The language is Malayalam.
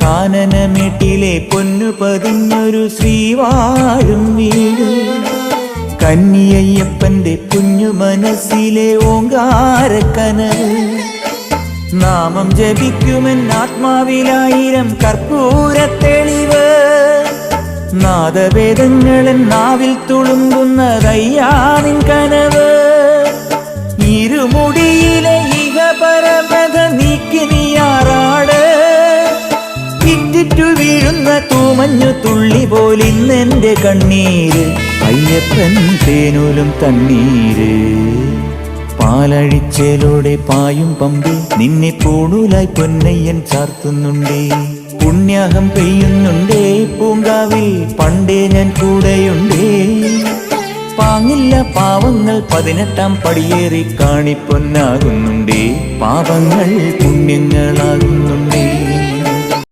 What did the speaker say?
കാനനമേട്ടിലെ പൊന്നു പതിഞ്ഞൊരു ശ്രീവാഴും വീട്, കന്നിയയ്യപ്പന്റെ കുഞ്ഞു മനസ്സിലെ ഓങ്കാരക്കനവ്. നാമം ജപിക്കുമെൻ ആത്മാവിലായിരം കർപ്പൂരത്തെളിവ്, നാദവേദങ്ങളൻ നാവിൽ തുളുമ്പുന്നതയ്യാനിൻ കനവ്. ഇരുമുടിയിലെ ഇഹപരമത നീക്കി നീയാറാട്, ഇറ്റിറ്റു വീഴുന്ന തൂമഞ്ഞു തുള്ളി പോലിന്നെന്റെ കണ്ണീര്, അയ്യപ്പൻ തേനൂലും തണ്ണീര്. പാലഴിച്ചേലോടെ പായും പമ്പി നിന്നെ പൂണൂലായി പൊന്നയ്യൻ ചാർത്തുന്നുണ്ടേ. പുണ്യാഹം പെയ്യുന്നുണ്ടേ പൂങ്കാവിൽ പണ്ടേ ഞാൻ കൂടെയുണ്ടേ. പാങ്ങില്ല പാവങ്ങൾ 18-ാം പടിയേറി കാണിപ്പൊന്നാകുന്നുണ്ടേ, പാപങ്ങൾ പുണ്യങ്ങളാകുന്നുണ്ട്.